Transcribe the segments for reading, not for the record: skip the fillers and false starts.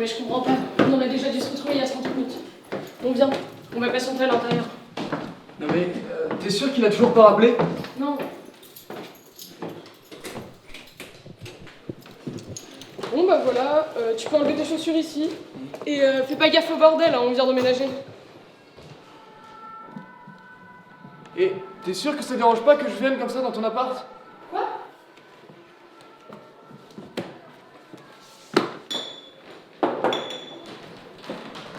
mais je comprends pas. On aurait déjà dû se retrouver il y a 30 minutes. On vient. On va patienter à l'intérieur. Non mais, t'es sûr qu'il n'a toujours pas rappelé? Non. Bon bah voilà, tu peux enlever tes chaussures ici. Et fais pas gaffe au bordel, hein, on vient d'emménager. Et t'es sûr que ça dérange pas que je vienne comme ça dans ton appart? Quoi?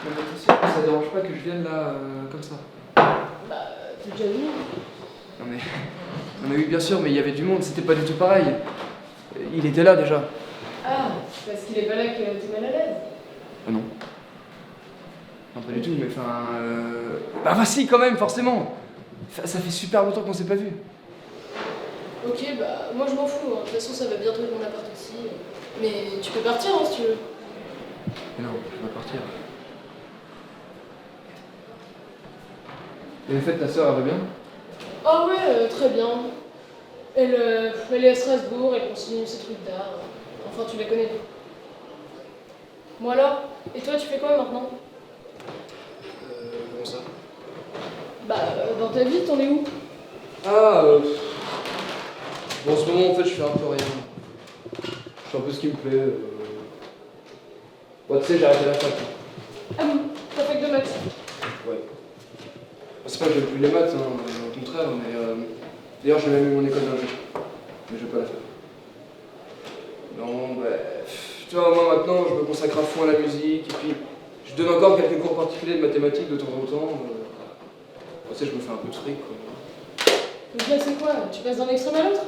Non mais t'es sûr que ça dérange pas que je vienne là, comme ça? Bah, t'es déjà venu. Non mais... Non mais oui bien sûr, mais il y avait du monde, c'était pas du tout pareil. Il était là déjà. Ah, c'est parce qu'il est pas là que t'es mal à l'aise. Ah non. Non pas du tout, mais enfin... Bah si quand même, forcément. Ça fait super longtemps qu'on s'est pas vu. Ok, bah moi je m'en fous, hein. De toute façon ça va bientôt être mon appart aussi. Mais tu peux partir hein, si tu veux. Mais non, je vais partir. Et en fait, ta sœur, elle va bien? Ah ouais, très bien. Elle est à Strasbourg, elle continue ses trucs d'art. Enfin, tu la connais. Moi alors? Et toi, tu fais quoi maintenant? Comment ça? Bah, dans ta vie, t'en es où? Ah, bon, en ce moment, en fait, je fais un peu rien. Je fais un peu ce qui me plaît. Ouais, tu sais, j'ai arrêté la fac. Ah bon, ta fac de maths. Ouais. C'est pas que j'aime plus les maths, hein, au contraire, mais... D'ailleurs, j'ai même eu mon école d'ingé. Mais je vais pas la faire. Non, bah... Tu vois, moi, maintenant, je me consacre à fond à la musique, et puis... Je donne encore quelques cours particuliers de mathématiques de temps en temps. Tu sais, je me fais un peu de fric, quoi. Donc là, c'est quoi? Tu passes d'un extrême à l'autre?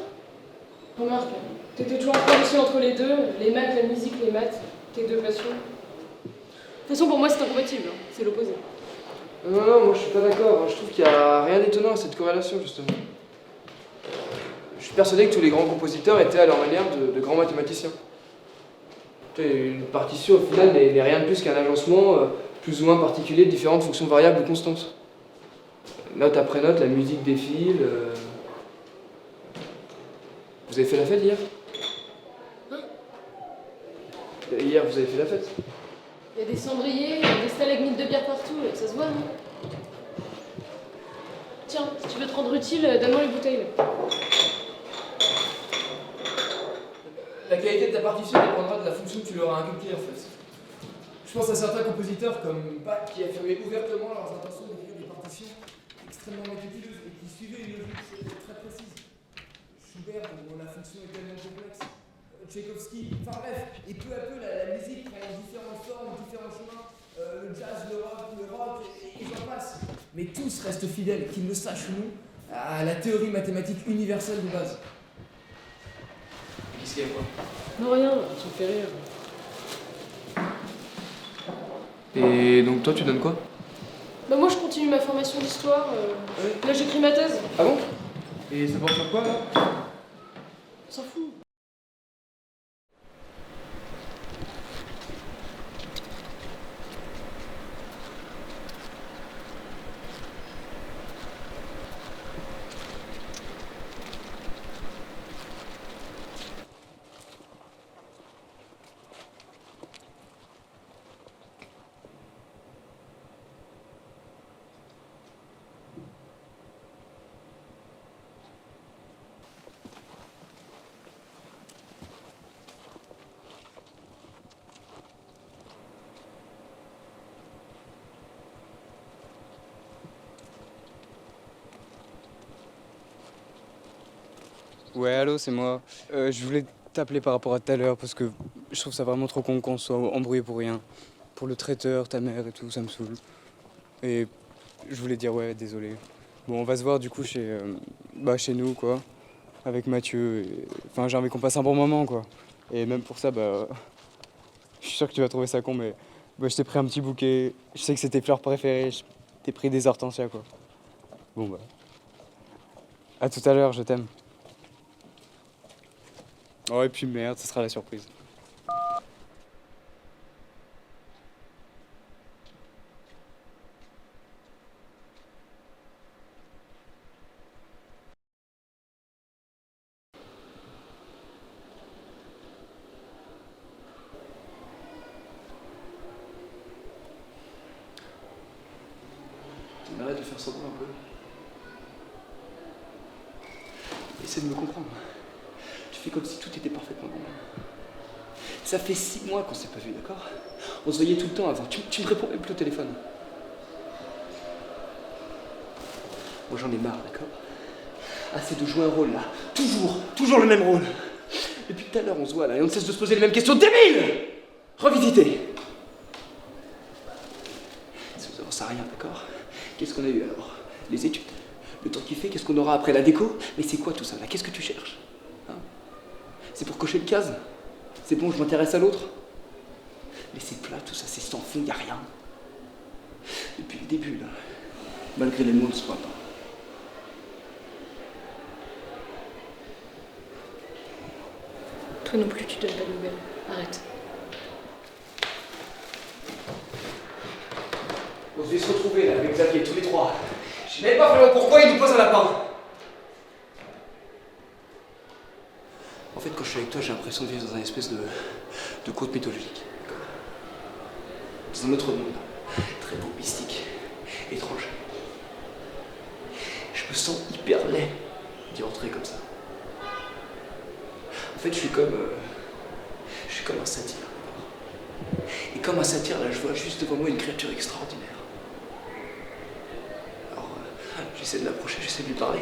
Remarque, t'étais toujours en transition entre les deux, les maths, la musique, les maths, tes deux passions. De toute façon, pour moi, c'est incompatible, hein. C'est l'opposé. Non, non, moi je suis pas d'accord. Je trouve qu'il y a rien d'étonnant à cette corrélation, justement. Je suis persuadé que tous les grands compositeurs étaient à leur manière de grands mathématiciens. Tu sais, une partition, au final, n'est rien de plus qu'un agencement plus ou moins particulier de différentes fonctions variables ou constantes. Note après note, la musique défile. Vous avez fait la fête hier? Hein? Hier, vous avez fait la fête? Il y a des cendriers, il y a des stalagmites de bière partout, ça se voit, non? Tiens, si tu veux te rendre utile, donne-moi les bouteilles. La qualité de ta partition dépendra de la fonction que tu leur as inculquée, en fait. Je pense à certains compositeurs comme Bach qui affirmaient ouvertement leurs intentions d'écrire des partitions extrêmement méticuleuses et qui suivaient une logique très précise. Schubert, dont la fonction est tellement complexe. Tchaïkovski, enfin bref, et peu à peu la musique prend différentes formes, différents chemins, le jazz, le rock, et j'en passe. Mais tous restent fidèles, qu'ils le sachent ou non, à la théorie mathématique universelle de base. Qu'est-ce qu'il y a quoi? Non, rien, tu me fais rire. Et donc toi tu donnes quoi? Bah moi je continue ma formation d'histoire, Ouais. là j'écris ma thèse. Ah bon? Et ça porte sur quoi là? On s'en fout. Ouais, allô, c'est moi. Je voulais t'appeler par rapport à tout à l'heure parce que je trouve ça vraiment trop con qu'on soit embrouillé pour rien. Pour le traiteur, ta mère et tout, ça me saoule. Et je voulais dire, ouais, désolé. Bon, on va se voir du coup chez nous, quoi, avec Mathieu. Enfin, j'ai envie qu'on passe un bon moment, quoi. Et même pour ça, bah, je suis sûr que tu vas trouver ça con, mais bah, je t'ai pris un petit bouquet. Je sais que c'est tes fleurs préférées. Je t'ai pris des hortensias, quoi. Bon, bah, à tout à l'heure, je t'aime. Oh, et puis merde, ce sera la surprise. Mais arrête de faire semblant un peu. Essaie de me comprendre. Tu fais comme si tout était parfaitement normal. Ça fait 6 mois qu'on s'est pas vu, d'accord? On se voyait tout le temps avant. Tu me réponds même plus au téléphone. Moi j'en ai marre, d'accord? Assez de jouer un rôle là. Toujours le même rôle. Depuis tout à l'heure on se voit là et on ne cesse de se poser les mêmes questions débiles. Revisiter. Ça vous avance à rien, d'accord? Qu'est-ce qu'on a eu alors? Les études. Le temps qu'il fait, qu'est-ce qu'on aura après la déco? Mais c'est quoi tout ça là? Qu'est-ce que tu cherches? Hein? C'est pour cocher le case? C'est bon, je m'intéresse à l'autre? Mais c'est plat, tout ça, c'est sans fond, y a rien. Depuis le début là, malgré les mots, on ne se voit pas. Toi non plus, tu donnes pas de nouvelles. Arrête. On devait se retrouver là avec Xavier, tous les trois. Je sais même pas vraiment pourquoi il nous pose un lapin. En fait, quand je suis avec toi, j'ai l'impression de vivre dans un espèce de conte mythologique. Dans un autre monde, très beau, mystique, étrange. Je me sens hyper laid d'y entrer comme ça. En fait, je suis comme un satyre. Et comme un satyre, là, je vois juste devant moi une créature extraordinaire. Alors, j'essaie de l'approcher, j'essaie de lui parler.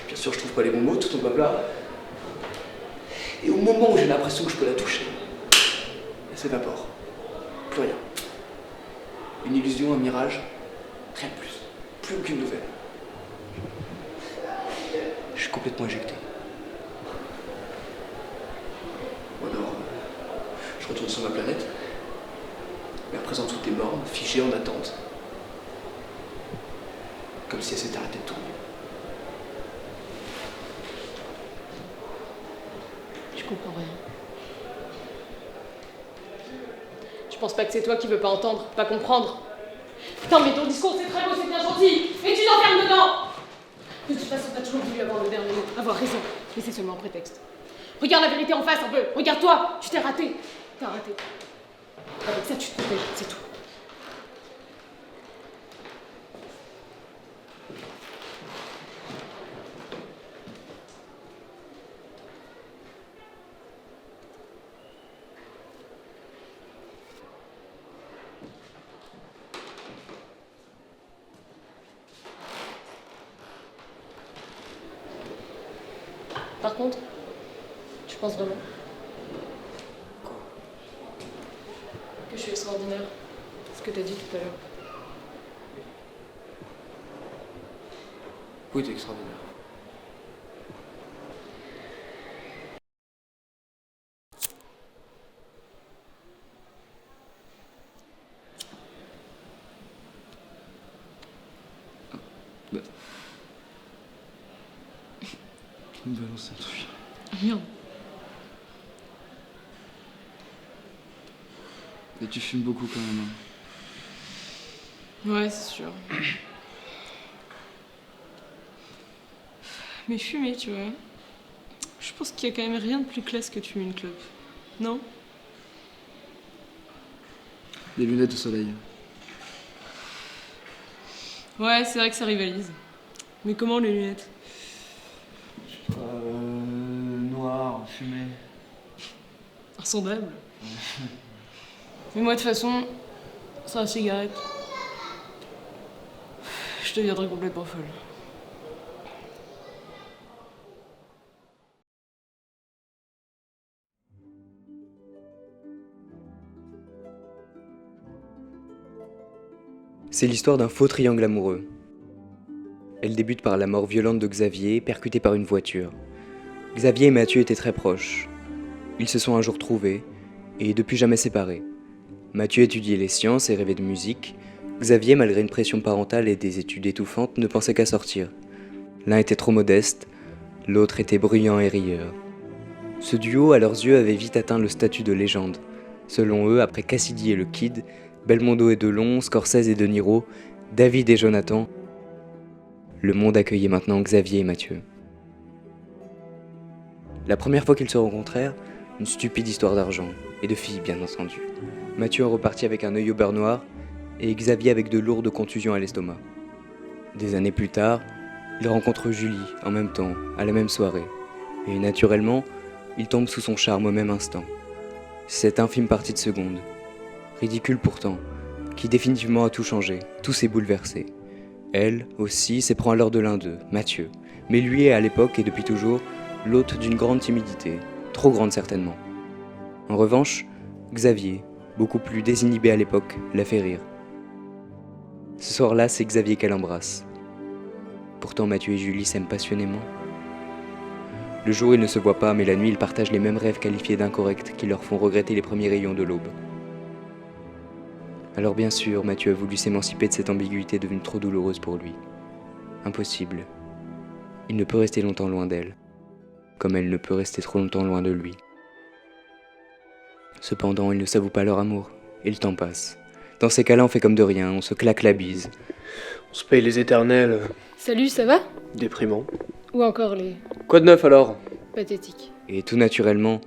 Bien sûr, je trouve pas les bons mots, tout tombe à plat. Et au moment où j'ai l'impression que je peux la toucher, elle s'évapore. Plus rien. Une illusion, un mirage, rien de plus. Plus aucune nouvelle. Je suis complètement éjecté. Ou alors, je retourne sur ma planète. Mais à présent, tout est mort, figé en attente. Comme si elle s'était arrêtée de tourner. Je comprends rien. Je pense pas que c'est toi qui veux pas entendre, pas comprendre. Putain, mais ton discours c'est très beau, c'est bien gentil, mais tu t'enfermes dedans. De toute façon, t'as toujours voulu avoir le dernier mot, avoir raison, mais c'est seulement un prétexte. Regarde la vérité en face un peu, regarde-toi, tu t'es raté. T'as raté. Avec ça, tu te protèges, c'est tout. Par contre, tu penses vraiment que je suis extraordinaire? Ce que t'as dit tout à l'heure. Oui, t'es extraordinaire. Bah. Tu me balances un truc. Merde. Et tu fumes beaucoup quand même. Ouais, c'est sûr. Mais fumer, tu vois. Je pense qu'il y a quand même rien de plus classe que de fumer une clope. Non? Des lunettes de soleil. Ouais, c'est vrai que ça rivalise. Mais comment les lunettes? Noir, fumé. Insondable. Mais moi, de toute façon, sans la cigarette, je deviendrais complètement folle. C'est l'histoire d'un faux triangle amoureux. Elle débute par la mort violente de Xavier, percuté par une voiture. Xavier et Mathieu étaient très proches. Ils se sont un jour trouvés, et depuis jamais séparés. Mathieu étudiait les sciences et rêvait de musique. Xavier, malgré une pression parentale et des études étouffantes, ne pensait qu'à sortir. L'un était trop modeste, l'autre était bruyant et rieur. Ce duo, à leurs yeux, avait vite atteint le statut de légende. Selon eux, après Cassidy et le Kid, Belmondo et Delon, Scorsese et De Niro, David et Jonathan, le monde accueillait maintenant Xavier et Mathieu. La première fois qu'ils se rencontrèrent, une stupide histoire d'argent, et de filles bien entendu. Mathieu en repartit avec un œil au beurre noir, et Xavier avec de lourdes contusions à l'estomac. Des années plus tard, il rencontre Julie en même temps, à la même soirée, et naturellement, il tombe sous son charme au même instant. Cette infime partie de seconde, ridicule pourtant, qui définitivement a tout changé, tout s'est bouleversé. Elle, aussi, s'éprend alors de l'un d'eux, Mathieu, mais lui est à l'époque et depuis toujours l'hôte d'une grande timidité, trop grande certainement. En revanche, Xavier, beaucoup plus désinhibé à l'époque, la fait rire. Ce soir-là, c'est Xavier qu'elle embrasse. Pourtant, Mathieu et Julie s'aiment passionnément. Le jour, ils ne se voient pas, mais la nuit, ils partagent les mêmes rêves qualifiés d'incorrects qui leur font regretter les premiers rayons de l'aube. Alors bien sûr, Mathieu a voulu s'émanciper de cette ambiguïté devenue trop douloureuse pour lui. Impossible. Il ne peut rester longtemps loin d'elle, comme elle ne peut rester trop longtemps loin de lui. Cependant, ils ne s'avouent pas leur amour, et le temps passe. Dans ces cas-là, on fait comme de rien, on se claque la bise. On se paye les éternels. Salut, ça va? Déprimant. Ou encore les Quoi de neuf alors? pathétiques. Et tout naturellement,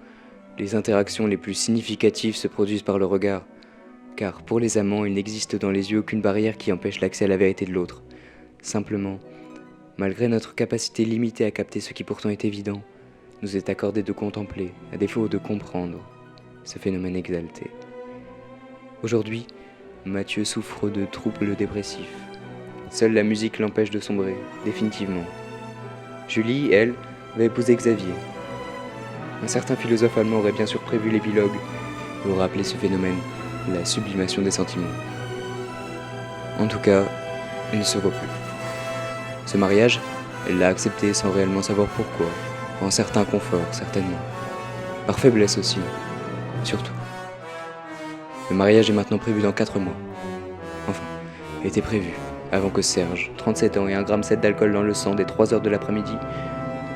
les interactions les plus significatives se produisent par le regard. Car pour les amants, il n'existe dans les yeux aucune barrière qui empêche l'accès à la vérité de l'autre. Simplement, malgré notre capacité limitée à capter ce qui pourtant est évident, nous est accordé de contempler, à défaut de comprendre, ce phénomène exalté. Aujourd'hui, Mathieu souffre de troubles dépressifs. Seule la musique l'empêche de sombrer, définitivement. Julie, elle, va épouser Xavier. Un certain philosophe allemand aurait bien sûr prévu l'épilogue et aurait appelé ce phénomène la sublimation des sentiments. En tout cas, ils ne se voient plus. Ce mariage, elle l'a accepté sans réellement savoir pourquoi, en certain confort, certainement. Par faiblesse aussi, surtout. Le mariage est maintenant prévu dans 4 mois. Enfin, était prévu, avant que Serge, 37 ans et 1,7 g d'alcool dans le sang dès 3 heures de l'après-midi,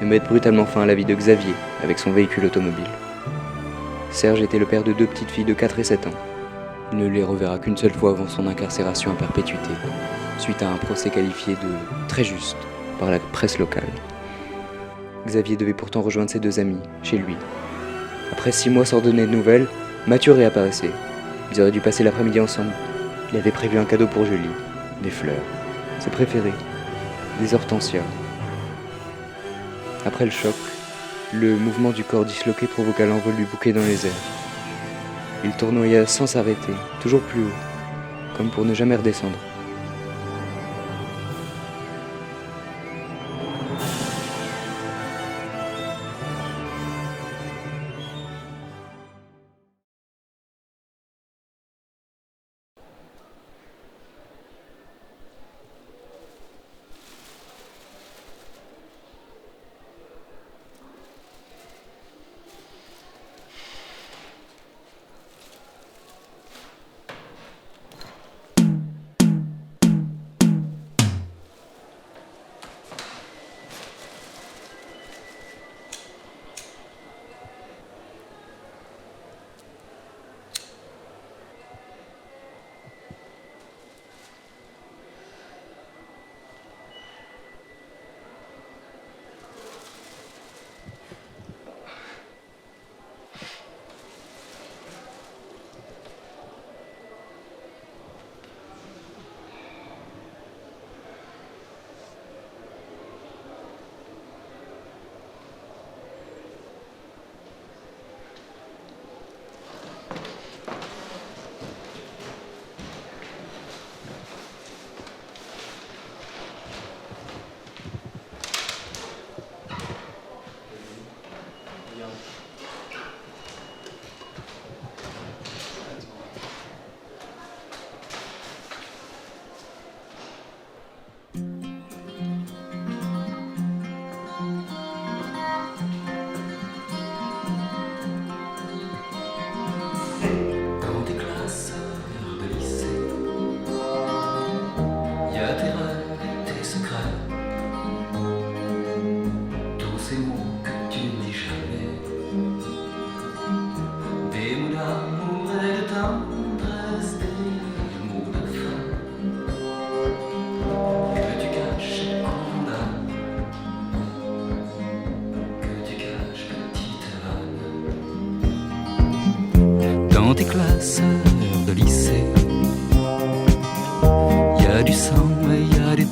ne mette brutalement fin à la vie de Xavier avec son véhicule automobile. Serge était le père de 2 petites filles de 4 et 7 ans. Il ne les reverra qu'une seule fois avant son incarcération à perpétuité, suite à un procès qualifié de très juste par la presse locale. Xavier devait pourtant rejoindre ses 2 amis, chez lui. Après 6 mois sans donner de nouvelles, Mathieu réapparaissait. Ils auraient dû passer l'après-midi ensemble. Il avait prévu un cadeau pour Julie, des fleurs, ses préférées, des hortensias. Après le choc, le mouvement du corps disloqué provoqua l'envol du bouquet dans les airs. Il tournoya sans s'arrêter, toujours plus haut, comme pour ne jamais redescendre.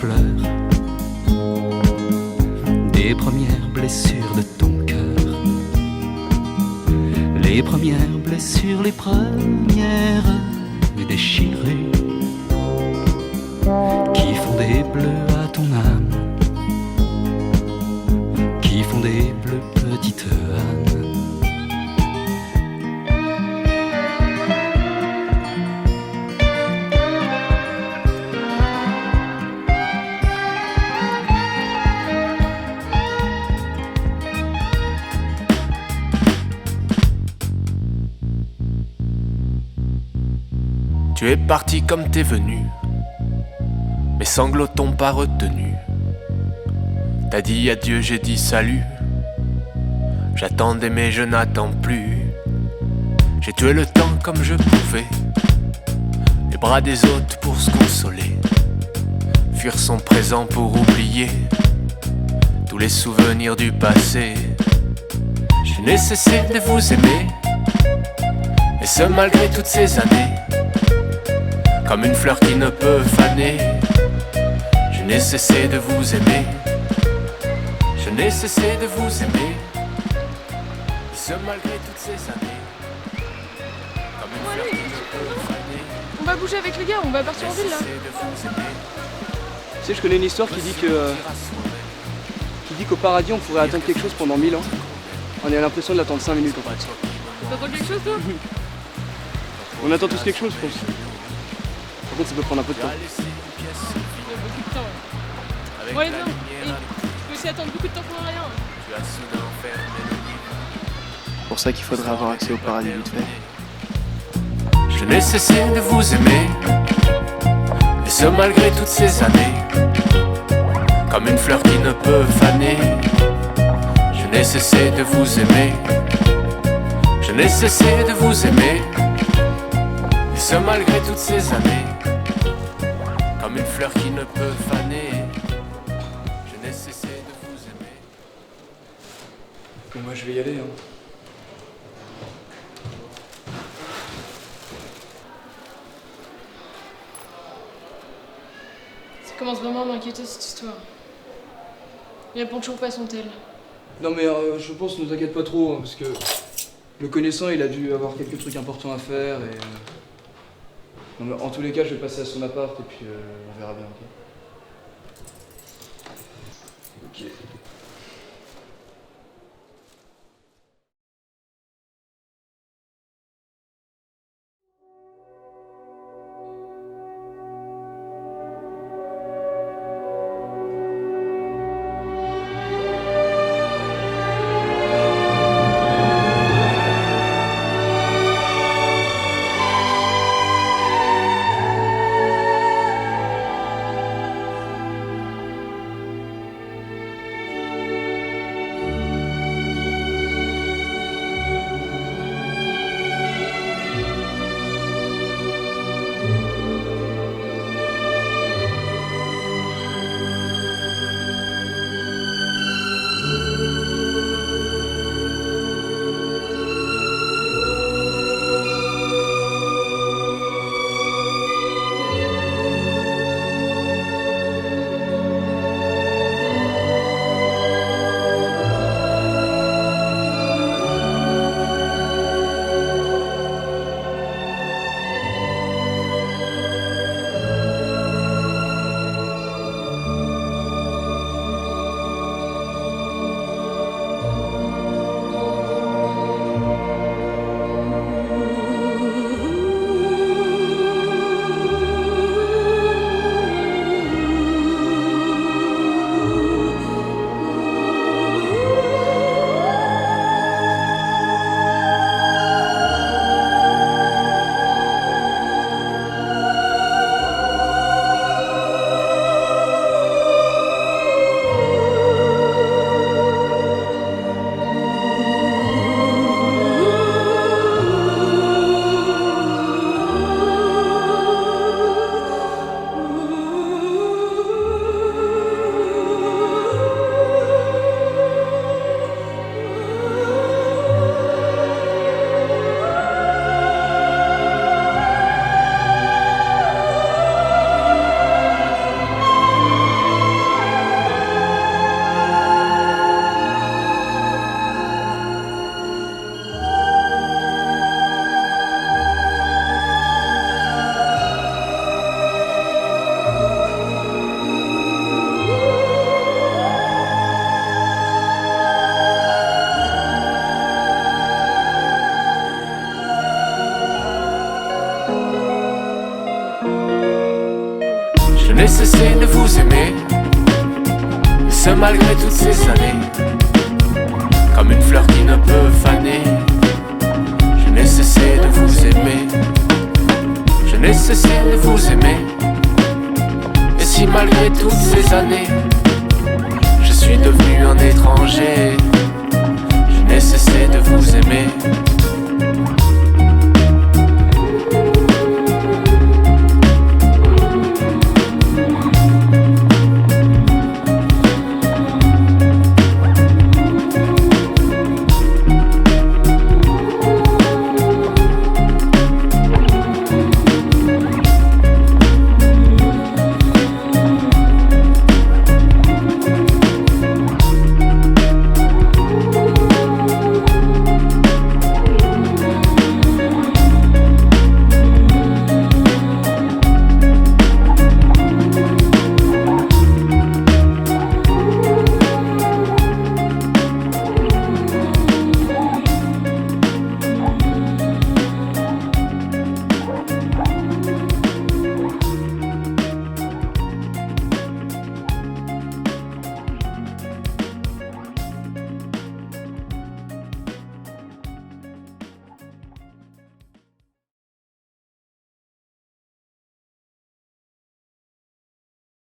pleurs, des premières blessures de ton cœur, les premières blessures, les premières déchirées qui font des bleus à ton âme, qui font des bleus, petite âme. Tu es parti comme t'es venu, mes sanglots t'ont pas retenu. T'as dit adieu, j'ai dit salut. J'attendais mais je n'attends plus. J'ai tué le temps comme je pouvais, les bras des autres pour se consoler, fuir son présent pour oublier tous les souvenirs du passé. Je n'ai cessé de vous aimer, et ce malgré toutes ces années. Comme une fleur qui ne peut faner, je n'ai cessé de vous aimer. Je n'ai cessé de vous aimer, et ce malgré toutes ces années. Comme une fleur qui ne peut faner. On va bouger avec les gars, on va partir en ville là. Tu sais, je connais une histoire qui dit qu'au paradis on pourrait attendre quelque chose pendant 1000 ans. On a l'impression de l'attendre 5 minutes en fait. T'attends quelque chose toi? On attend tous quelque chose, je pense. Par contre, ça peut prendre un peu de temps. Il y a beaucoup de temps. Ouais. Bon allez viens, et tu peux aussi attendre beaucoup de temps pour rien. C'est pour ça qu'il faudrait avoir accès au paradis vite fait. Je n'ai cessé de vous aimer, et ce malgré toutes ces années. Comme une fleur qui ne peut faner, je n'ai cessé de vous aimer. Je n'ai cessé de vous aimer, et ce malgré toutes ces années. Comme une fleur qui ne peut faner, je n'ai cessé de vous aimer. Bon, moi je vais y aller. Hein. Ça commence vraiment à m'inquiéter cette histoire. Il répond toujours pas à son tel. Non mais je pense, ne t'inquiète pas trop, hein, parce que le connaissant, il a dû avoir quelques trucs importants à faire et... Non, mais en tous les cas, je vais passer à son appart et puis on verra bien, ok? Ok. Je n'ai cessé de vous aimer, et ce malgré toutes ces années. Comme une fleur qui ne peut faner, je n'ai cessé de vous aimer. Je n'ai cessé de vous aimer. Et si malgré toutes ces années, je suis devenu un étranger, je n'ai cessé de vous aimer.